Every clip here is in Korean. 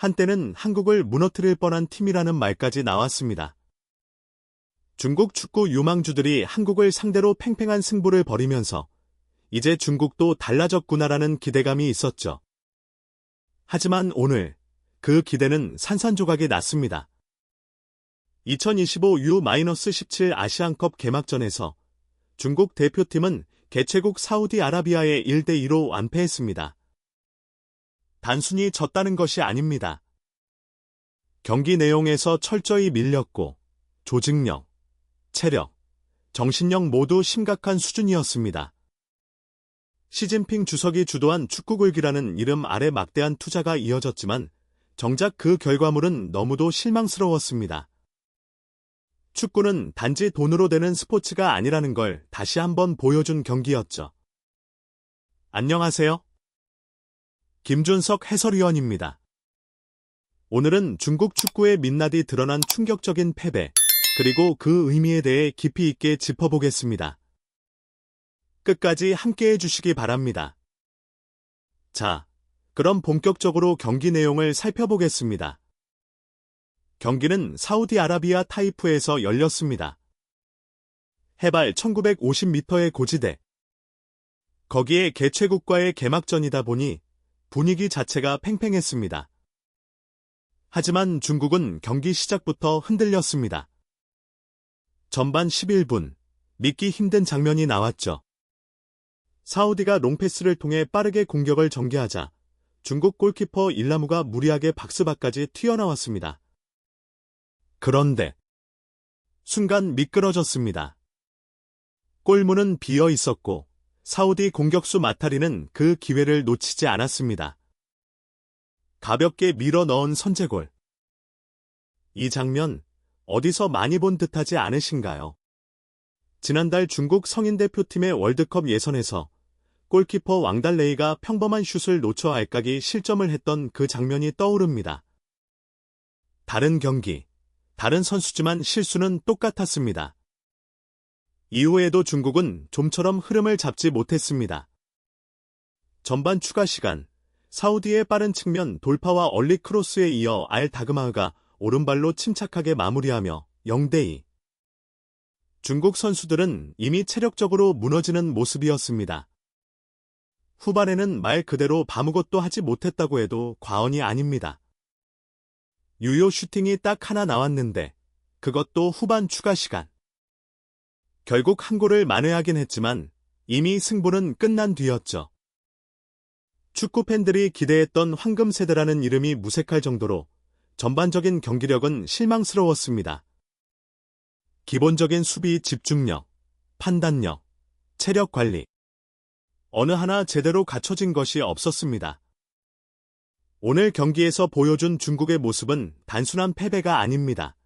한때는 한국을 무너뜨릴 뻔한 팀이라는 말까지 나왔습니다. 중국 축구 유망주들이 한국을 상대로 팽팽한 승부를 벌이면서 이제 중국도 달라졌구나라는 기대감이 있었죠. 하지만 오늘 그 기대는 산산조각이 났습니다. 2025 U-17 아시안컵 개막전에서 중국 대표팀은 개최국 사우디아라비아에 1대2로 완패했습니다. 단순히 졌다는 것이 아닙니다. 경기 내용에서 철저히 밀렸고 조직력, 체력, 정신력 모두 심각한 수준이었습니다. 시진핑 주석이 주도한 축구굴기라는 이름 아래 막대한 투자가 이어졌지만 정작 그 결과물은 너무도 실망스러웠습니다. 축구는 단지 돈으로 되는 스포츠가 아니라는 걸 다시 한번 보여준 경기였죠. 안녕하세요. 김준석 해설위원입니다. 오늘은 중국 축구의 민낯이 드러난 충격적인 패배, 그리고 그 의미에 대해 깊이 있게 짚어보겠습니다. 끝까지 함께해 주시기 바랍니다. 자, 그럼 본격적으로 경기 내용을 살펴보겠습니다. 경기는 사우디아라비아 타이프에서 열렸습니다. 해발 1950m의 고지대. 거기에 개최국과의 개막전이다 보니 분위기 자체가 팽팽했습니다. 하지만 중국은 경기 시작부터 흔들렸습니다. 전반 11분, 믿기 힘든 장면이 나왔죠. 사우디가 롱패스를 통해 빠르게 공격을 전개하자 중국 골키퍼 일라무가 무리하게 박스밖까지 튀어나왔습니다. 그런데 순간 미끄러졌습니다. 골문은 비어 있었고 사우디 공격수 마타리는 그 기회를 놓치지 않았습니다. 가볍게 밀어 넣은 선제골. 이 장면 어디서 많이 본 듯하지 않으신가요? 지난달 중국 성인대표팀의 월드컵 예선에서 골키퍼 왕달레이가 평범한 슛을 놓쳐 알까기 실점을 했던 그 장면이 떠오릅니다. 다른 경기, 다른 선수지만 실수는 똑같았습니다. 이후에도 중국은 좀처럼 흐름을 잡지 못했습니다. 전반 추가 시간, 사우디의 빠른 측면 돌파와 얼리 크로스에 이어 알 다그마흐가 오른발로 침착하게 마무리하며 0대2. 중국 선수들은 이미 체력적으로 무너지는 모습이었습니다. 후반에는 말 그대로 아무것도 하지 못했다고 해도 과언이 아닙니다. 유효 슈팅이 딱 하나 나왔는데 그것도 후반 추가 시간. 결국 한 골을 만회하긴 했지만 이미 승부는 끝난 뒤였죠. 축구 팬들이 기대했던 황금 세대라는 이름이 무색할 정도로 전반적인 경기력은 실망스러웠습니다. 기본적인 수비 집중력, 판단력, 체력 관리. 어느 하나 제대로 갖춰진 것이 없었습니다. 오늘 경기에서 보여준 중국의 모습은 단순한 패배가 아닙니다.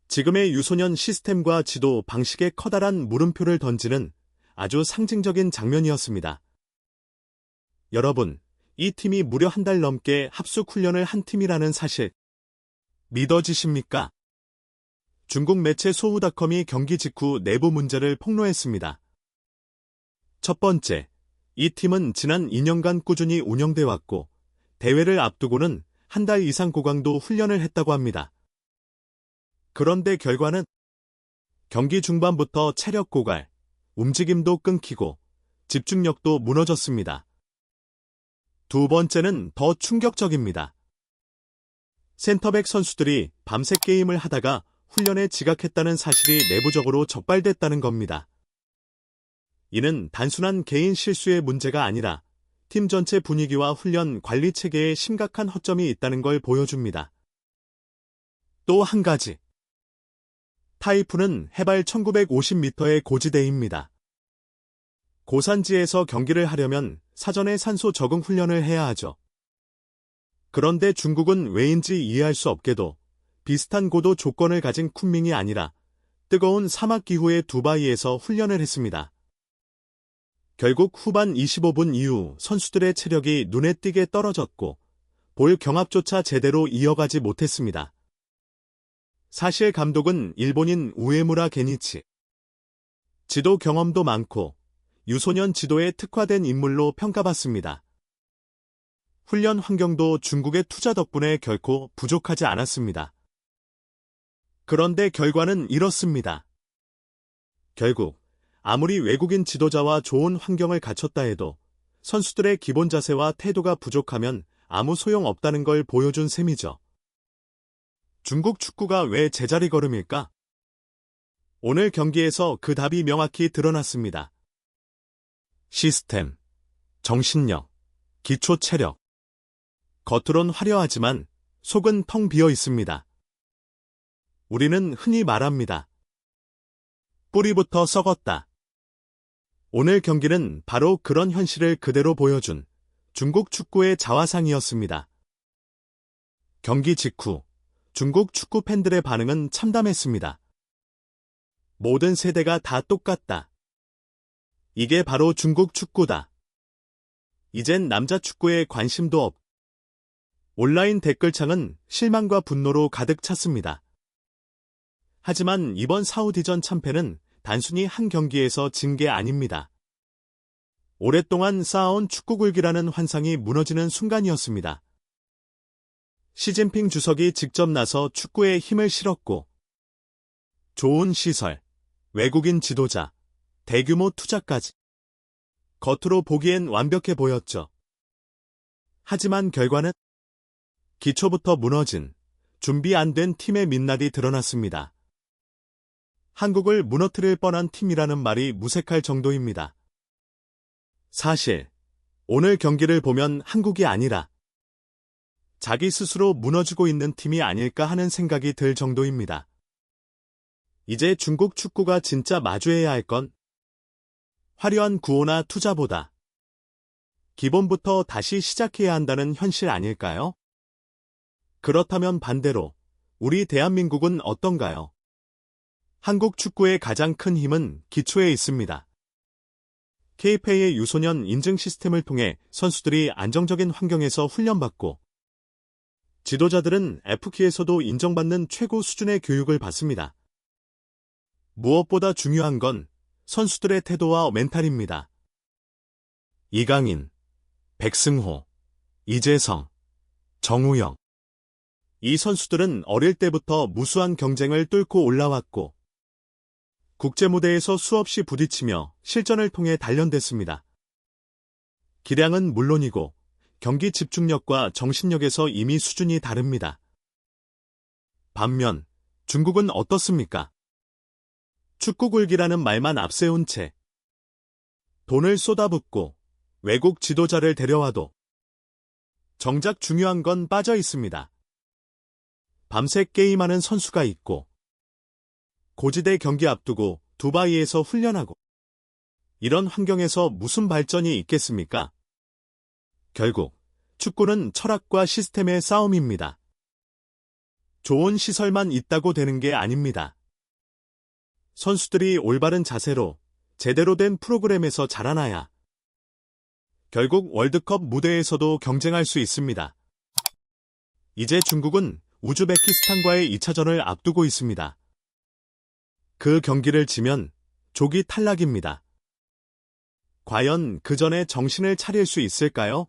지금의 유소년 시스템과 지도 방식에 커다란 물음표를 던지는 아주 상징적인 장면이었습니다. 여러분, 이 팀이 무려 한 달 넘게 합숙 훈련을 한 팀이라는 사실 믿어지십니까? 중국 매체 소우닷컴이 경기 직후 내부 문제를 폭로했습니다. 첫 번째, 이 팀은 지난 2년간 꾸준히 운영돼 왔고 대회를 앞두고는 한 달 이상 고강도 훈련을 했다고 합니다. 그런데 결과는 경기 중반부터 체력 고갈, 움직임도 끊기고 집중력도 무너졌습니다. 두 번째는 더 충격적입니다. 센터백 선수들이 밤새 게임을 하다가 훈련에 지각했다는 사실이 내부적으로 적발됐다는 겁니다. 이는 단순한 개인 실수의 문제가 아니라 팀 전체 분위기와 훈련 관리 체계에 심각한 허점이 있다는 걸 보여줍니다. 또 한 가지. 타이프는 해발 1950m의 고지대입니다. 고산지에서 경기를 하려면 사전에 산소 적응 훈련을 해야 하죠. 그런데 중국은 왜인지 이해할 수 없게도 비슷한 고도 조건을 가진 쿤밍이 아니라 뜨거운 사막 기후의 두바이에서 훈련을 했습니다. 결국 후반 25분 이후 선수들의 체력이 눈에 띄게 떨어졌고 볼 경합조차 제대로 이어가지 못했습니다. 사실 감독은 일본인 우에무라 게니치. 지도 경험도 많고 유소년 지도에 특화된 인물로 평가받습니다. 훈련 환경도 중국의 투자 덕분에 결코 부족하지 않았습니다. 그런데 결과는 이렇습니다. 결국 아무리 외국인 지도자와 좋은 환경을 갖췄다 해도 선수들의 기본 자세와 태도가 부족하면 아무 소용없다는 걸 보여준 셈이죠. 중국 축구가 왜 제자리 걸음일까? 오늘 경기에서 그 답이 명확히 드러났습니다. 시스템, 정신력, 기초 체력. 겉으론 화려하지만 속은 텅 비어 있습니다. 우리는 흔히 말합니다. 뿌리부터 썩었다. 오늘 경기는 바로 그런 현실을 그대로 보여준 중국 축구의 자화상이었습니다. 경기 직후 중국 축구 팬들의 반응은 참담했습니다. 모든 세대가 다 똑같다. 이게 바로 중국 축구다. 이젠 남자 축구에 관심도 없. 온라인 댓글창은 실망과 분노로 가득 찼습니다. 하지만 이번 사우디전 참패는 단순히 한 경기에서 진 게 아닙니다. 오랫동안 쌓아온 축구굴기라는 환상이 무너지는 순간이었습니다. 시진핑 주석이 직접 나서 축구에 힘을 실었고, 좋은 시설, 외국인 지도자, 대규모 투자까지. 겉으로 보기엔 완벽해 보였죠. 하지만 결과는 기초부터 무너진, 준비 안 된 팀의 민낯이 드러났습니다. 한국을 무너뜨릴 뻔한 팀이라는 말이 무색할 정도입니다. 사실 오늘 경기를 보면 한국이 아니라 자기 스스로 무너지고 있는 팀이 아닐까 하는 생각이 들 정도입니다. 이제 중국 축구가 진짜 마주해야 할 건 화려한 구호나 투자보다 기본부터 다시 시작해야 한다는 현실 아닐까요? 그렇다면 반대로 우리 대한민국은 어떤가요? 한국 축구의 가장 큰 힘은 기초에 있습니다. K페이의 유소년 인증 시스템을 통해 선수들이 안정적인 환경에서 훈련받고 지도자들은 F키에서도 인정받는 최고 수준의 교육을 받습니다. 무엇보다 중요한 건 선수들의 태도와 멘탈입니다. 이강인, 백승호, 이재성, 정우영. 이 선수들은 어릴 때부터 무수한 경쟁을 뚫고 올라왔고 국제무대에서 수없이 부딪히며 실전을 통해 단련됐습니다. 기량은 물론이고 경기 집중력과 정신력에서 이미 수준이 다릅니다. 반면 중국은 어떻습니까? 축구굴기라는 말만 앞세운 채 돈을 쏟아붓고 외국 지도자를 데려와도 정작 중요한 건 빠져 있습니다. 밤새 게임하는 선수가 있고 고지대 경기 앞두고 두바이에서 훈련하고 이런 환경에서 무슨 발전이 있겠습니까? 결국 축구는 철학과 시스템의 싸움입니다. 좋은 시설만 있다고 되는 게 아닙니다. 선수들이 올바른 자세로 제대로 된 프로그램에서 자라나야 결국 월드컵 무대에서도 경쟁할 수 있습니다. 이제 중국은 우즈베키스탄과의 2차전을 앞두고 있습니다. 그 경기를 지면 조기 탈락입니다. 과연 그 전에 정신을 차릴 수 있을까요?